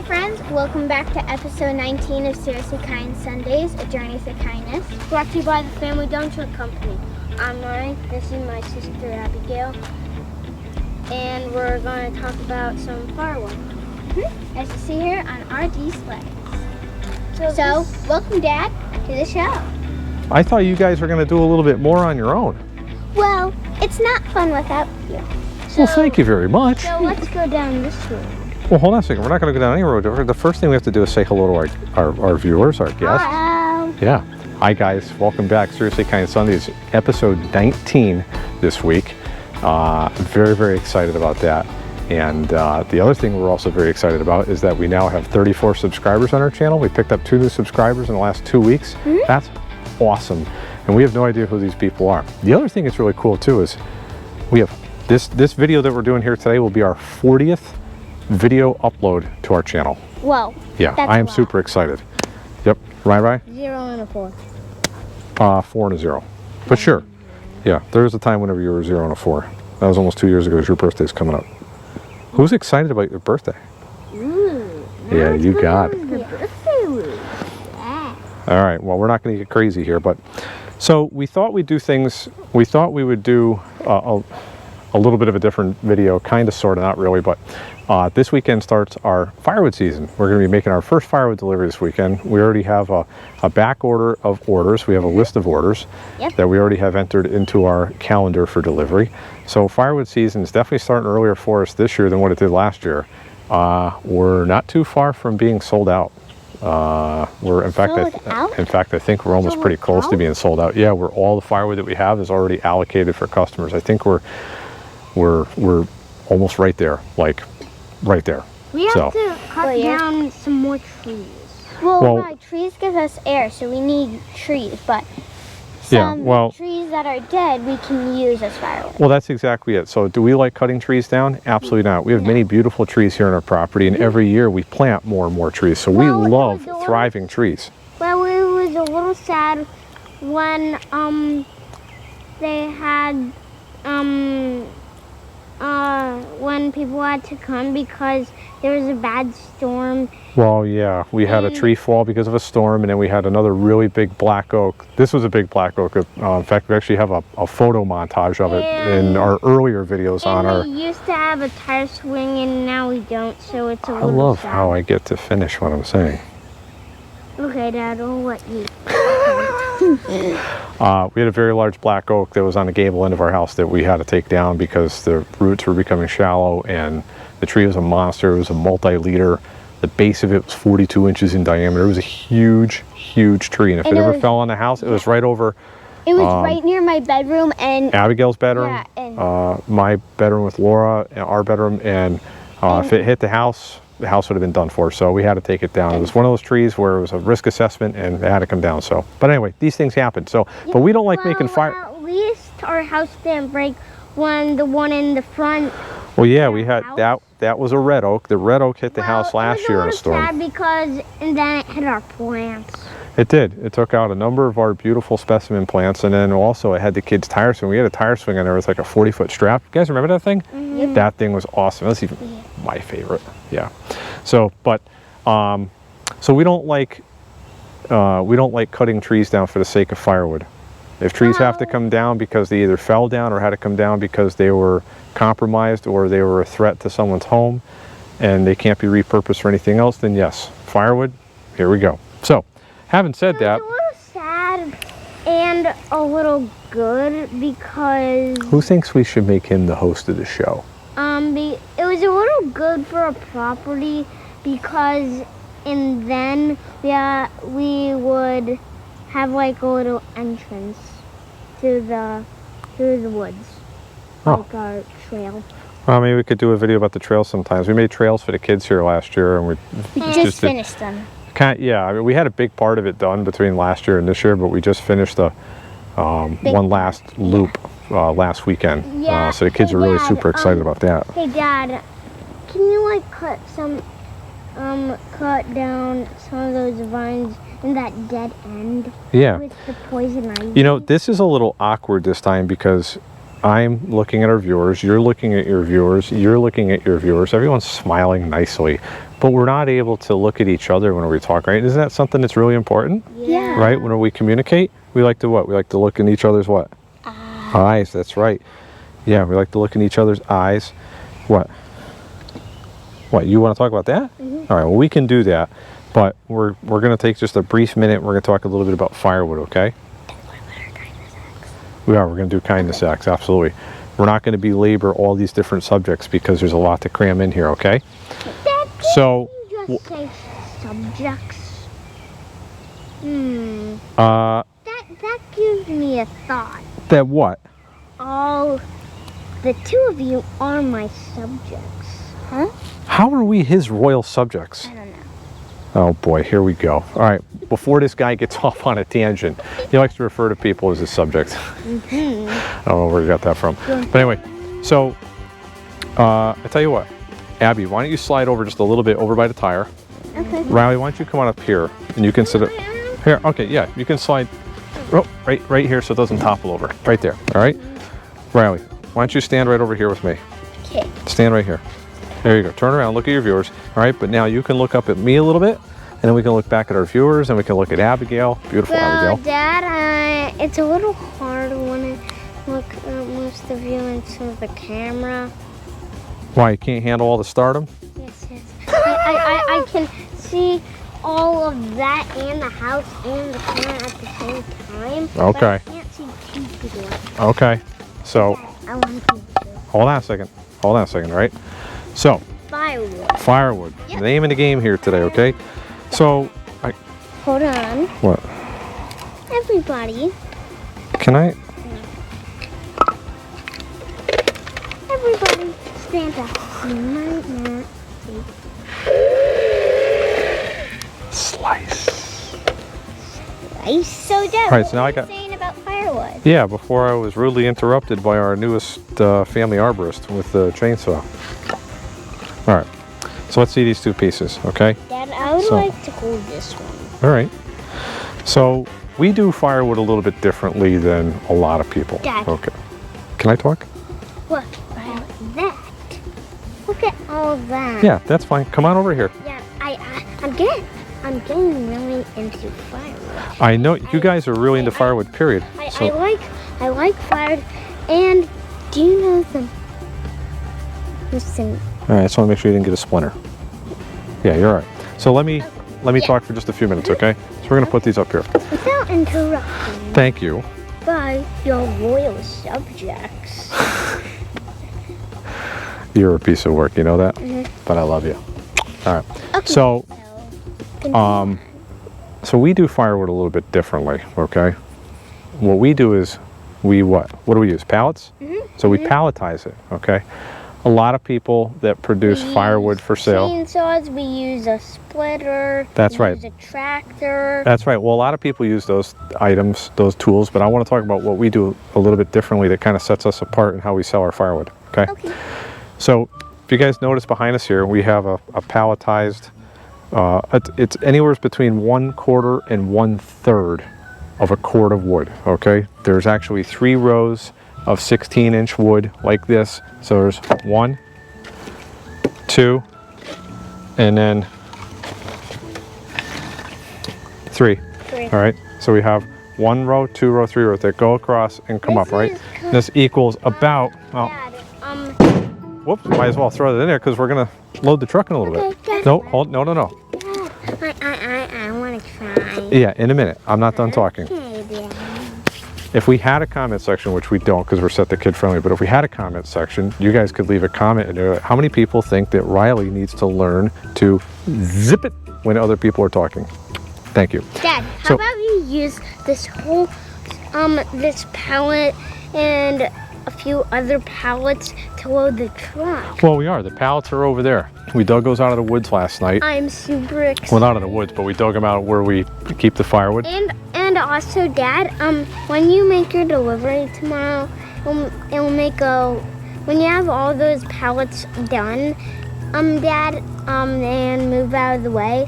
friends, welcome back to episode 19 of Seriously Kind Sundays, a journey through kindness. Brought to you by the Family Donut Company. I'm Ryan, this is my sister Abigail, and we're going to talk about some firewood. As you see here on our displays. So welcome Dad to the show. I thought you guys were going to do a little bit more on your own. Well, it's not fun without you. Well, thank you very much. So let's go down this road. Well, hold on a second. We're not going to go down any road. The first thing we have to do is say hello to our viewers, our guests. Hello. Yeah. Hi, guys. Welcome back. Seriously Kind Sundays, episode 19 this week. Very, very excited about that. And the other thing we're also very excited about is that we now have 34 subscribers on our channel. We picked up 2 new subscribers in the last 2 weeks. That's awesome. And we have no idea who these people are. The other thing that's really cool, too, is we have this video that we're doing here today will be our 40th video upload to our channel. Whoa. Yeah, I am super excited. Yep. Right? 0 and a 4. 4 and a 0. But sure. Yeah, there was a time whenever you were 0 and a 4. That was almost 2 years ago. Your birthday's coming up. Who's excited about your birthday? Yeah, you got it. All right, well, we're not going to get crazy here, but so we thought we'd do things, we thought we would do a little bit of a different video, kind of, sort of, not really, but this weekend starts our firewood season. We're going to be making our first firewood delivery this weekend. We already have a back order of orders. We have a list of orders that we already have entered into our calendar for delivery. So firewood season is definitely starting earlier for us this year than what it did last year. We're not too far from being sold out. In fact, I think we're almost pretty close to being sold out. Yeah, all the firewood that we have is already allocated for customers. I think we're almost right there, like right there. We have to cut down some more trees. Well, right, trees give us air, so we need trees, but some trees that are dead we can use as firewood. Well, that's exactly it. So do we like cutting trees down? Absolutely not. We have many beautiful trees here on our property, and every year we plant more and more trees. So we love thriving trees. Well, it was a little sad when they had when people had to come because there was a bad storm. Well, yeah, we had a tree fall because of a storm, and then we had another really big black oak. This was a big black oak. In fact, we actually have a photo montage of it in our earlier videos on our... We used to have a tire swing, and now we don't, so it's a little sad. I love how I get to finish what I'm saying. Okay, Dad, I'll let you. We had a very large black oak that was on the gable end of our house that we had to take down because the roots were becoming shallow, and the tree was a monster. It was a multi-liter. The base of it was 42 inches in diameter. It was a huge, huge tree, and if it ever fell on the house, it was right over. It was right near my bedroom and Abigail's bedroom, my bedroom with Laura, our bedroom, and if it hit the house would have been done for. So we had to take it down. It was one of those trees where it was a risk assessment, and it had to come down. So, but anyway, these things happen. So, but we don't like making fire. At least our house didn't break when the one in the front. Well, yeah, we had that was a red oak. The red oak hit the house last year in a storm. Sad because and then it hit our plants. It did. It took out a number of our beautiful specimen plants, and then also it had the kids' tire swing. We had a tire swing on there with like a 40-foot strap. You guys remember that thing? Mm-hmm. That thing was awesome. That's even my favorite. Yeah. So, but so we don't like cutting trees down for the sake of firewood. If trees have to come down because they either fell down or had to come down because they were compromised or they were a threat to someone's home and they can't be repurposed for anything else, then yes, firewood, here we go. So, having said that... It's a little sad and a little good because... Who thinks we should make him the host of the show? It was a little good for a property because and then we would have like a little entrance through the woods, like our trail. Well, maybe we could do a video about the trails sometimes. We made trails for the kids here last year, and we just finished them. I mean, we had a big part of it done between last year and this year, but we just finished the one last loop last weekend. So the kids are really super excited about that. Hey, Dad, can you like cut down some of those vines in that dead end? Yeah. With the poison ivy? You know, this is a little awkward this time because I'm looking at our viewers, you're looking at your viewers, you're looking at your viewers, everyone's smiling nicely. but we're not able to look at each other when we talk, right? Isn't that something that's really important? Yeah. Right? When we communicate, we like to what? We like to look in each other's what? Eyes, that's right. Yeah, we like to look in each other's eyes. What? What, you want to talk about that? All right, well, we can do that, but we're going to take just a brief minute. We're going to talk a little bit about firewood, okay? We're going to do kindness acts, absolutely. We're not going to belabor all these different subjects because there's a lot to cram in here, okay? Dad, So, you just say subjects. That gives me a thought. that what? All the two of you are my subjects. Huh? How are we his royal subjects? I don't know. Oh boy, here we go. All right, before this guy gets off on a tangent, he likes to refer to people as his subjects. I don't know where he got that from. But anyway, so I tell you what, Abby, why don't you slide over just a little bit over by the tire? Okay. Riley, why don't you come on up here and you can sit up here. Okay, yeah, you can slide right here so it doesn't topple over. Right there, all right? Riley, why don't you stand right over here with me? Okay. Stand right here. There you go. Turn around, look at your viewers. All right, but now you can look up at me a little bit, and then we can look back at our viewers, and we can look at Abigail. Beautiful Abigail. Dad, it's a little hard when I look at most of you into the camera. Why, you can't handle all the stardom? Yes. I can see all of that and the house and the camera at the same time. But Okay. I can't see two people. Okay. So, I want to see two. hold on a second. Hold on a second, all right? So, Firewood. firewood. Yep. Name of the game here today, okay? So, Hold on. what? Everybody. Can I? Everybody stand up. You might not see. Slice. Ice. So, Dad, All right, what so now were I you got- saying about firewood? Yeah, before I was rudely interrupted by our newest family arborist with the chainsaw. All right, so let's see these two pieces, okay? Dad, I would So- like to hold this one. All right. So we do firewood a little bit differently than a lot of people. Dad. Okay. Can I talk? What? That. Look at all that. Yeah, that's fine. Come on over here. Yeah, I'm getting really into firewood. I know you guys are really into firewood, period. So, I like firewood, and do you know the? Listen, all right, I just want to make sure you didn't get a splinter. Yeah, you're all right. So let me talk for just a few minutes, okay? So we're gonna put these up here. without interrupting Thank you. by your royal subjects. You're a piece of work, you know that? But I love you. All right. So, so we do firewood a little bit differently, okay? What we do is what do we use? Pallets? So we palletize it, okay? A lot of people that produce firewood for sale. Chainsaws. We use a splitter. That's right. We use a tractor. That's right. Well, a lot of people use those items, those tools, but I want to talk about what we do a little bit differently that kind of sets us apart in how we sell our firewood, okay? Okay. So if you guys notice behind us here, we have a palletized, it's anywhere between 1/4 and 1/3 of a cord of wood, okay? There's actually 3 rows of 16-inch wood like this. So there's 1, 2, and then 3. All right, so we have 1 row, 2 row, 3 rows that go across and come up, right? This equals about, well, Dad, whoops, might as well throw it in there because we're gonna load the truck in a little bit. Okay, No, hold, no. I want to try. Yeah, in a minute. I'm not done talking. Okay, Dad. If we had a comment section, which we don't because we're set to kid friendly, but if we had a comment section, you guys could leave a comment and how many people think that Riley needs to learn to zip it when other people are talking? Thank you. Dad, how about you use this whole, this pallet and a few other pallets to load the truck? Well, we are. The pallets are over there. We dug those out of the woods last night. I'm super excited. Well, not in the woods, but we dug them out where we keep the firewood. And also, Dad, when you make your delivery tomorrow, it'll make when you have all those pallets done, Dad, and move out of the way,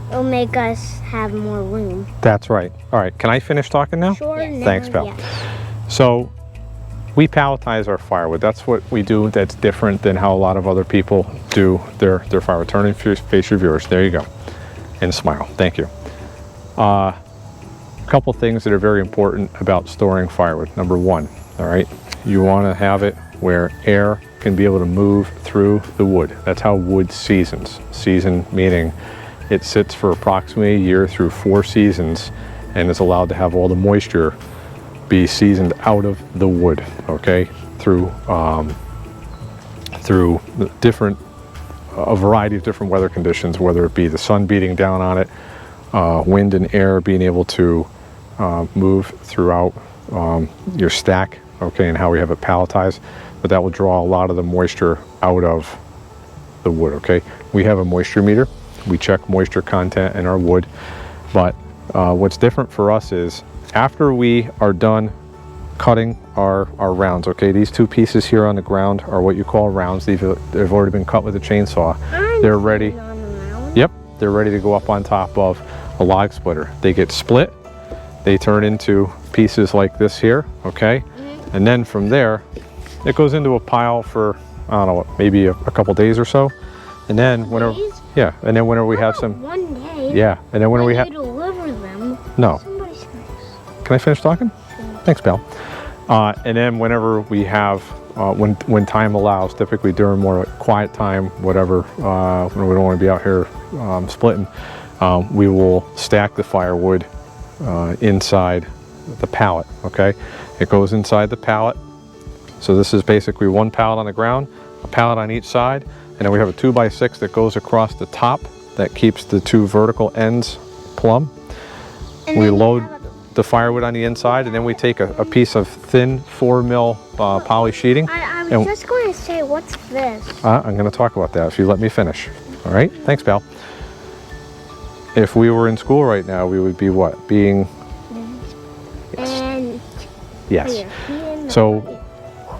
it'll make us have more room. That's right. All right, can I finish talking now? Sure. Thanks, pal. Yeah. So we palletize our firewood. That's what we do that's different than how a lot of other people do their firewood. Turn and face your viewers. There you go. And smile. Thank you. A couple things that are very important about storing firewood. Number one, all right, you want to have it where air can be able to move through the wood. That's how wood seasons. Season meaning it sits for approximately a year through 4 seasons and is allowed to have all the moisture be seasoned out of the wood, okay, through a variety of different weather conditions, whether it be the sun beating down on it, wind and air being able to move throughout your stack, okay, and how we have it palletized, but that will draw a lot of the moisture out of the wood, okay. We have a moisture meter. We check moisture content in our wood, but what's different for us is after we are done cutting our rounds, okay, these 2 pieces here on the ground are what you call rounds. They've already been cut with a chainsaw. They're ready. Yep, they're ready to go up on top of a log splitter. They get split. They turn into pieces like this here, okay, and then from there it goes into a pile for, I don't know, maybe a couple days or so, and then whenever, yeah, and then whenever we have some, one day, yeah, and then when we have, deliver them, no, somebody's nice. can I finish talking? Thanks, pal. And then whenever we have, when time allows, typically during more quiet time, whatever, when we don't want to be out here splitting, we will stack the firewood inside the pallet, okay? It goes inside the pallet. So this is basically 1 pallet on the ground, a pallet on each side, and then we have a 2x6 that goes across the top that keeps the 2 vertical ends plumb. We load the firewood on the inside, and then we take a piece of thin 4mm poly sheeting. I was just going to say, what's this? I'm going to talk about that if you let me finish. All right? Thanks, pal. If we were in school right now, we would be what? Being... And... Yes. So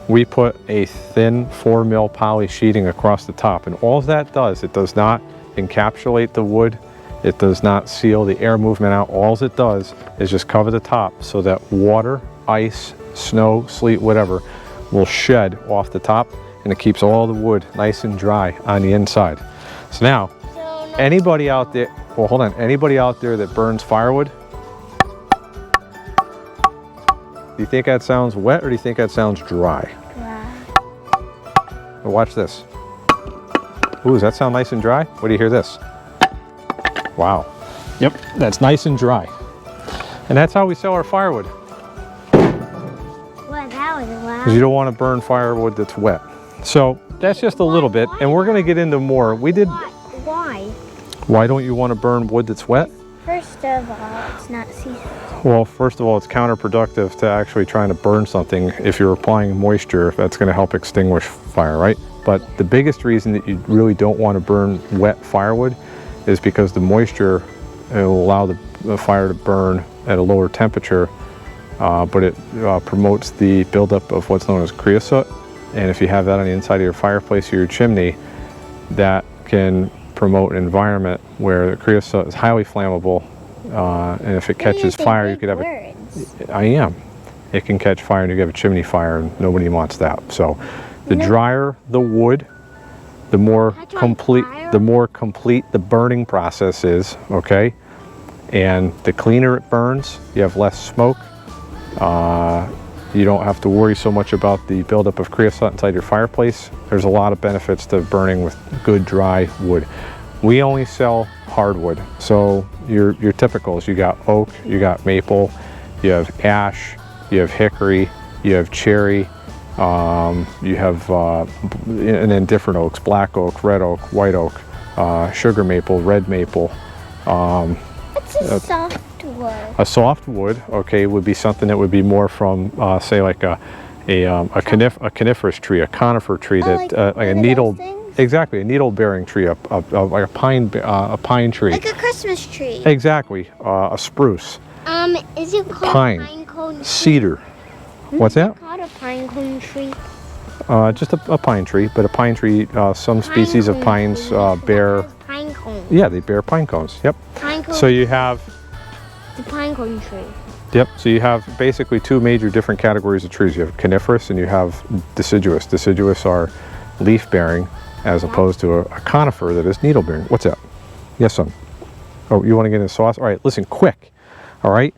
we put a thin 4mm poly sheeting across the top, and all that does, it does not encapsulate the wood. It does not seal the air movement out. All it does is just cover the top so that water, ice, snow, sleet, whatever, will shed off the top, and it keeps all the wood nice and dry on the inside. So now, anybody out there, well, hold on, anybody out there that burns firewood, do you think that sounds wet or do you think that sounds dry? Dry. Well, watch this. Ooh, does that sound nice and dry? What do you hear this? Wow. Yep, that's nice and dry. And that's how we sell our firewood. Well, that was loud. Because you don't want to burn firewood that's wet. So that's just a little bit, and we're going to get into more. We did. Why? Why don't you want to burn wood that's wet? First of all, it's not see-through. Well, first of all, it's counterproductive to actually trying to burn something if you're applying moisture. That's going to help extinguish fire, right? But the biggest reason that you really don't want to burn wet firewood is because the moisture will allow the fire to burn at a lower temperature, but it promotes the buildup of what's known as creosote. And if you have that on the inside of your fireplace or your chimney, that can promote an environment where the creosote is highly flammable, and if it catches fire, you could have it can catch fire and you could have a chimney fire, and nobody wants that. So the drier the wood, the more complete the burning process is, okay? And the cleaner it burns, you have less smoke. You don't have to worry so much about the buildup of creosote inside your fireplace. There's a lot of benefits to burning with good dry wood. We only sell hardwood, so your typicals, you got oak, you got maple, you have ash, you have hickory, you have cherry, you have, and then different oaks, black oak, red oak, white oak, sugar maple, red maple. It's a soft wood. A soft wood, okay, would be something that would be more from, say, like a coniferous tree, a conifer tree, that like a needle, exactly, a needle-bearing tree, like a pine tree. Like a Christmas tree. Exactly, a spruce. Is it called pine cone tree? Cedar. What's that? Is it called a pine cone tree? Just a pine tree, but a pine tree, some species of pines bear... Pine cones. Yeah, they bear pine cones, yep. Pine cones. So you have... The pine cone tree. Yep, so you have basically two major different categories of trees. You have coniferous and you have deciduous. Deciduous are leaf-bearing as opposed to a conifer that is needle-bearing. What's that? Yes, son. Oh, you want to get in the sauce? All right, listen, quick. All right?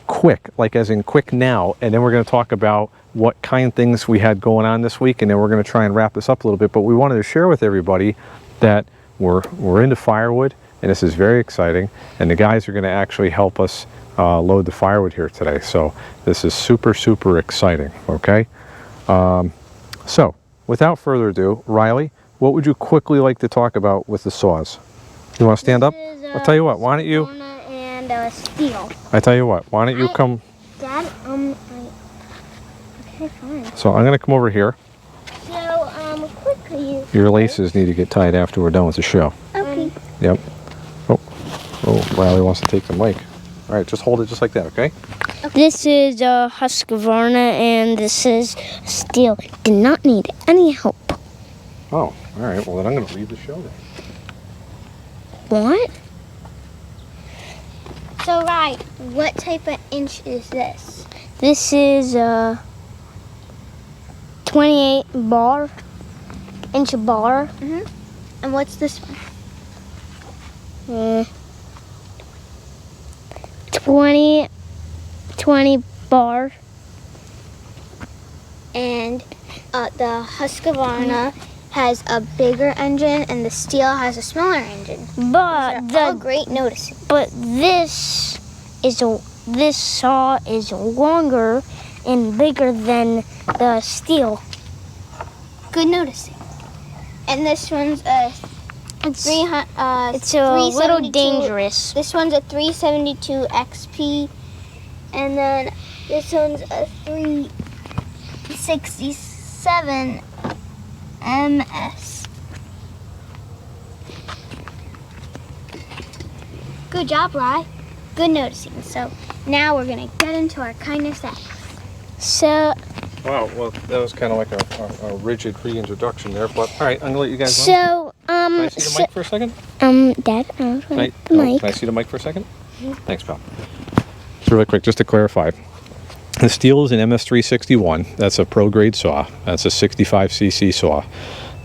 Quick, like as in quick now. And then we're going to talk about what kind of things we had going on this week, and then we're going to try and wrap this up a little bit. But we wanted to share with everybody that we're into firewood, and this is very exciting. And the guys are going to actually help us load the firewood here today. So this is super, super exciting, okay? So without further ado, Riley, what would you quickly like to talk about with the saws? You want to stand up? I'll tell you what, why don't you... And steel. I tell you what, why don't you come... Dad, okay, fine. So I'm going to come over here. So, quickly... Your laces need to get tied after we're done with the show. Okay. Yep. Oh, Riley wants to take the mic. All right, just hold it just like that, okay? This is Husqvarna, and this is steel. Did not need any help. Oh, all right. Well, then I'm going to leave the show then. What? So, right, what type of inch is this? This is 28 inch bar. Mm-hmm. And what's this one? 20 bar. And the Husqvarna has a bigger engine, and the steel has a smaller engine. But All great noticing. But this saw is longer and bigger than the steel. Good noticing. And this one's a It's 300. it's a little 372. dangerous. This one's a 372 XP, and then this one's a 367 MS. Good job, Rye. Good noticing. So now we're gonna get into our kindness act. So Wow, well, that was kind of like a rigid reintroduction there, but all right, I'm going to let you guys run. so Can I see the mic for a second? Dad, I Can I, want the mic. Can I see the mic for a second? Thanks, pal. So really quick, just to clarify, the steel is an MS361. That's a pro grade saw. That's a 65cc saw.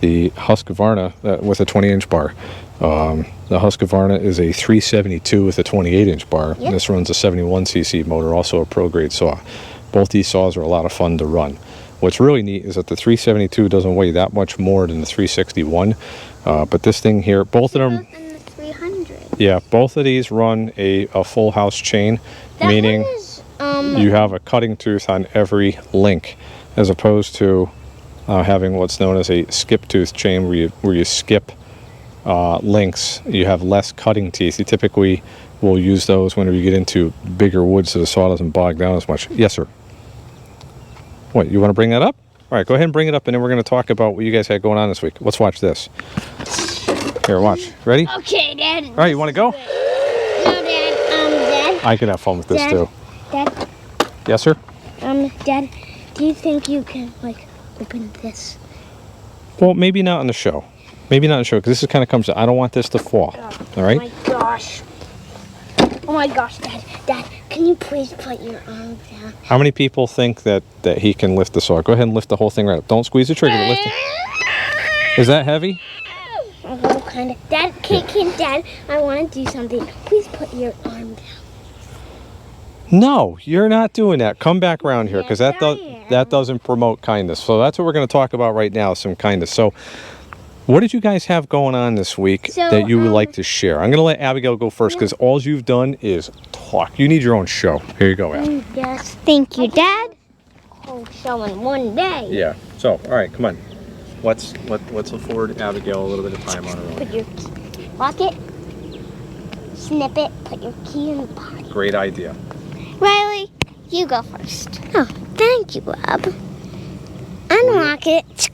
The Husqvarna with a 20-inch bar. The Husqvarna is a 372 with a 28-inch bar. Yep. This runs a 71cc motor, also a pro grade saw. Both these saws are a lot of fun to run. What's really neat is that the 372 doesn't weigh that much more than the 361, but this thing here, both of them, And the 300. yeah, both of these run a full house chain, That meaning one is, you have a cutting tooth on every link, as opposed to having what's known as a skip tooth chain, where you skip links. You have less cutting teeth. You typically will use those whenever you get into bigger wood, so the saw doesn't bog down as much. Yes, sir. What, you want to bring that up? All right, go ahead and bring it up, and then we're going to talk about what you guys had going on this week. Let's watch this. Here, watch. Ready? okay, Dad. All right, you want to go? No, Dad. Dad. I can have fun with this Dad. too. Dad. Yes, sir. Dad. Do you think you can open this? Well, maybe not on the show. Maybe not on the show, because this is kind of comes. I don't want this to fall. All right. Oh my gosh. Oh my gosh, Dad. Dad, can you please put your arm down? How many people think that he can lift the saw? Go ahead and lift the whole thing right up. Don't squeeze the trigger. But lift it. Is that heavy? A little kind of. Dad, Dad, I want to do something. Please put your arm down. No, you're not doing that. Come back around here, because Yes, that doesn't promote kindness. So that's what we're going to talk about right now, some kindness. So what did you guys have going on this week So, that you would like to share? I'm going to let Abigail go first, because all you've done is talk. You need your own show. Here you go, Ab. Yes. Thank you, Dad. Whole show in one day. Yeah. So, all right, come on. Let's afford Abigail a little bit of time on her own. Put your lock it. Snip it. Put your key in the pocket. Great idea. Riley, you go first. Oh, thank you, Bob. Unlock it.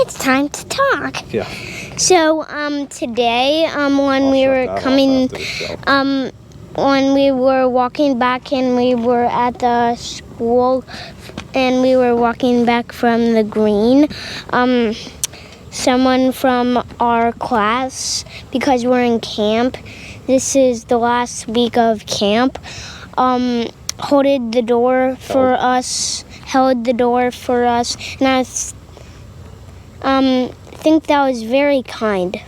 It's time to talk. Yeah. So, today, when we were coming, when we were walking back and we were at the school and we were walking back from the green, someone from our class, because we're in camp, this is the last week of camp, held the door for us, and I think that was very kind.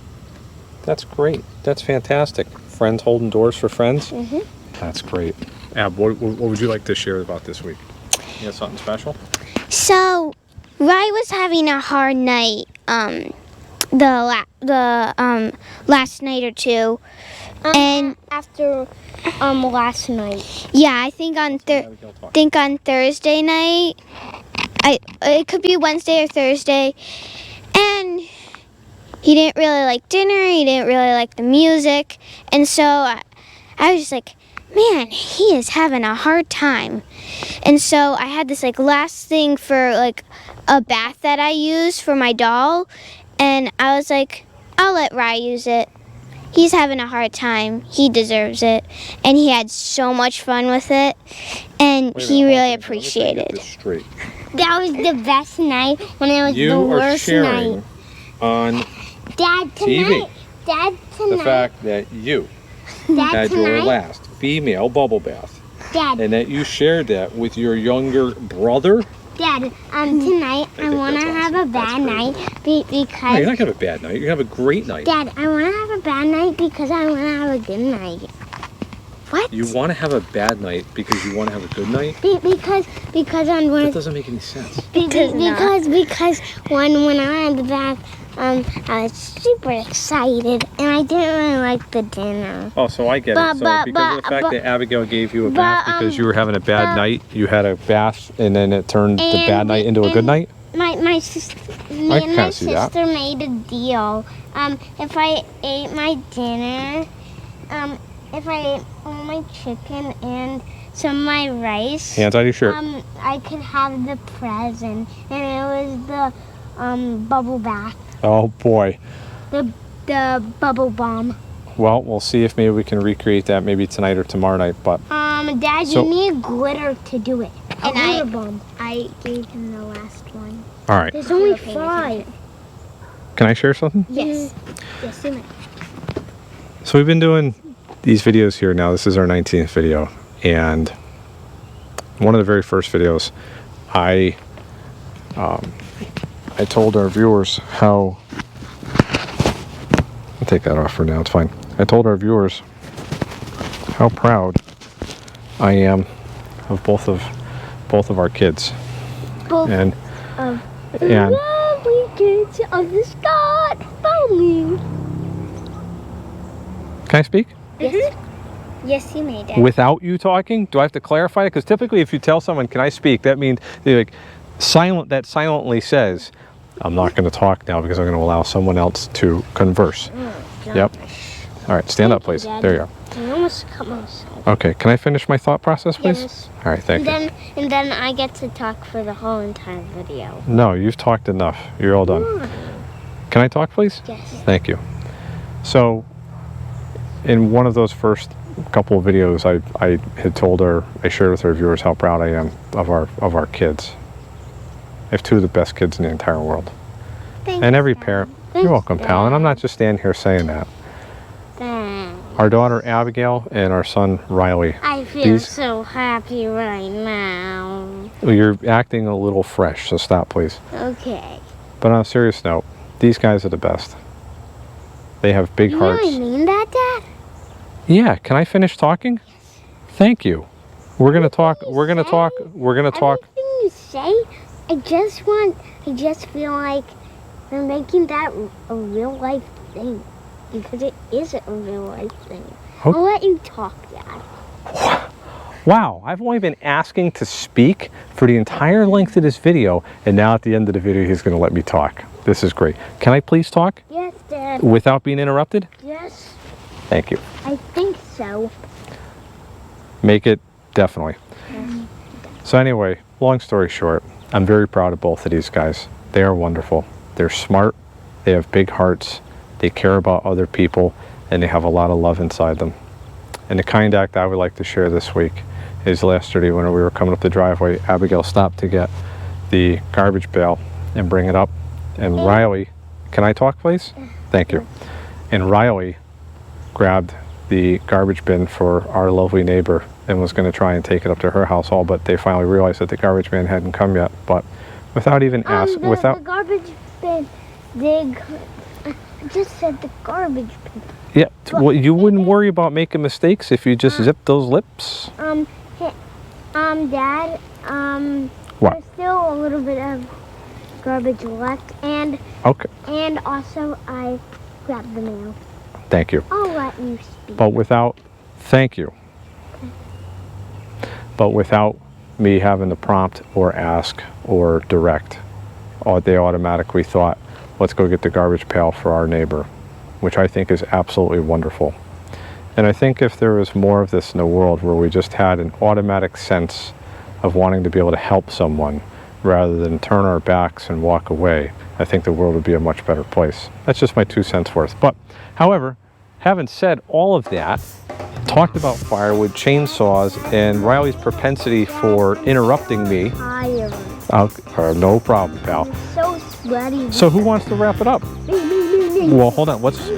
That's great. That's fantastic. Friends holding doors for friends? Mm-hmm. That's great. Ab, what would you like to share about this week? You got something special? So, Rai was having a hard night. Last night or two, and After last night. yeah, I think on Thursday night. It could be Wednesday or Thursday, and he didn't really like dinner. He didn't really like the music, and so I was just like, man, he is having a hard time. And so I had this like last thing for like a bath that I use for my doll, and I was like, I'll let Rai use it. He's having a hard time. He deserves it. And he had so much fun with it, and he really appreciated it. That was the best night when it was the worst night. On Dad, TV. Dad, tonight. The fact that you Dad, had your tonight. last female bubble bath, Dad, and that you shared that with your younger brother. Dad, tonight I want to have a bad night because... No, you're not going to have a bad night. You're going to have a great night. Dad, I want to have a bad night because I want to have a good night. What? You want to have a bad night because you want to have a good night? Because I'm going That doesn't make any sense. because when I had the bath, I was super excited and I didn't really like the dinner. Oh, so I get it. So because of the fact that Abigail gave you a bath because you were having a bad night, you had a bath and then it turned the bad night into a good night? My sister, me and my sister made a deal. If I ate my dinner, if I ate all my chicken and some of my rice, Hands out of your shirt. I could have the present, and it was the bubble bath, Oh boy. the bubble bomb. Well, we'll see if maybe we can recreate that maybe tonight or tomorrow night. But Dad, So- you need glitter to do it. And Glitter bomb. I gave him the last one. all right, There's only 5. can I share something? Yes. Yes, you may. So we've been doing these videos here now. This is our 19th video, and one of the very first videos, I told our viewers how. I'll take that off for now. It's fine. I told our viewers how proud I am of both of our kids, Both and lovely kids of the Scott family. can I speak? Yes. Yes, you may, Dad. Without you talking? Do I have to clarify it? Because typically if you tell someone, can I speak, that means they like silently says, I'm not going to talk now because I'm going to allow someone else to converse. Yep. All right, stand up, please. Daddy. There you go. I almost cut myself. Okay, can I finish my thought process, please? Yes. All right, thank you. And then I get to talk for the whole entire video. No, you've talked enough. You're all done. Can I talk, please? Yes. Thank you. So, in one of those first couple of videos, I had told her, I shared with our viewers how proud I am of our kids. I have 2 of the best kids in the entire world. Thanks, And every Dad. parent, Thanks, you're welcome, pal. And I'm Dad. not just standing here saying that. Thanks. Our daughter Abigail and our son Riley. I feel These- so happy right now. You're acting a little fresh, so stop, please. Okay. But on a serious note, these guys are the best. They have big You hearts. really mean that, Dad? Yeah, can I finish talking? Thank you. We're gonna talk. We're gonna talk. We're gonna talk. Everything you say, I just feel like we're making that a real life thing. Because it is a real life thing. Oh. I'll let you talk, Dad. Wow, I've only been asking to speak for the entire length of this video, and now at the end of the video, he's gonna let me talk. This is great. Can I please talk Yes, Dad. without being interrupted? Yes. Thank you. I think so. Make it definitely. So anyway, long story short, I'm very proud of both of these guys. They are wonderful. They're smart. They have big hearts. They care about other people, and they have a lot of love inside them. And the kind act I would like to share this week is yesterday when we were coming up the driveway, Abigail stopped to get the garbage pail and bring it up. And Riley, can I talk, please? Thank you. And Riley grabbed the garbage bin for our lovely neighbor and was going to try and take it up to her house, all but they finally realized that the garbage man hadn't come yet. But without even asking, the garbage bin, I just said the garbage bin. Yeah, well, you wouldn't worry about making mistakes if you just zip those lips. Dad, What? there's still a little bit of garbage left, and Okay. And also, I grabbed the mail. Thank you. I'll let you speak. But thank you. But without me having to prompt or ask or direct, they automatically thought, let's go get the garbage pail for our neighbor, which I think is absolutely wonderful. And I think if there was more of this in the world where we just had an automatic sense of wanting to be able to help someone rather than turn our backs and walk away, I think the world would be a much better place. That's just my 2 cents worth. But, however, having said all of that, talked about firewood, chainsaws, and Riley's propensity for interrupting me. Tired. No problem, pal. I'm so sweaty. So who wants to wrap it up? Me. Well, hold on. What's Me.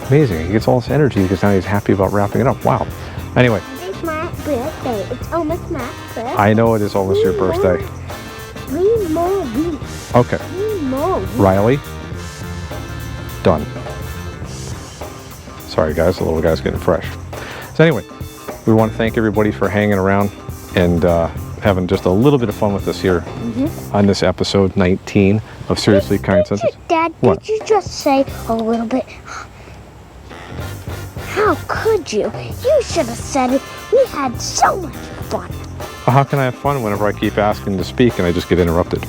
amazing? He gets all this energy because now he's happy about wrapping it up. Wow. Anyway. It's my birthday. It's almost my birthday. I know it is almost your birthday. 3 more weeks. Okay. 3 more weeks. Riley. Done. Sorry guys, the little guy's getting fresh. So anyway, we want to thank everybody for hanging around and having just a little bit of fun with us here on this episode 19 of Seriously Kind Senses. Dad, What? did you just say a little bit? How could you? You should have said it. We had so much fun. Well, how can I have fun whenever I keep asking to speak and I just get interrupted?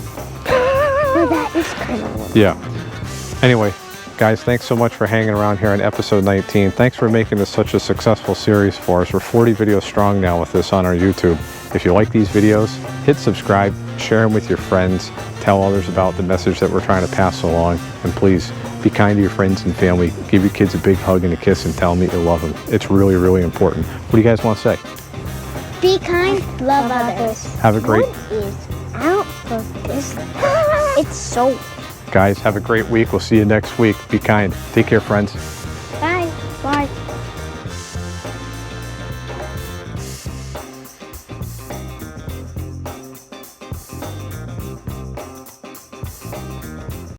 Well, that is kind of weird. Yeah. Anyway, guys, thanks so much for hanging around here on episode 19. Thanks for making this such a successful series for us. We're 40 videos strong now with this on our YouTube. If you like these videos, hit subscribe, share them with your friends, tell others about the message that we're trying to pass along, and please be kind to your friends and family. Give your kids a big hug and a kiss and tell them that you love them. It's really, really important. What do you guys want to say? Be kind, love others. Have a great... What is out of this? It's so... Guys, have a great week. We'll see you next week. Be kind. Take care, friends. Bye. Bye.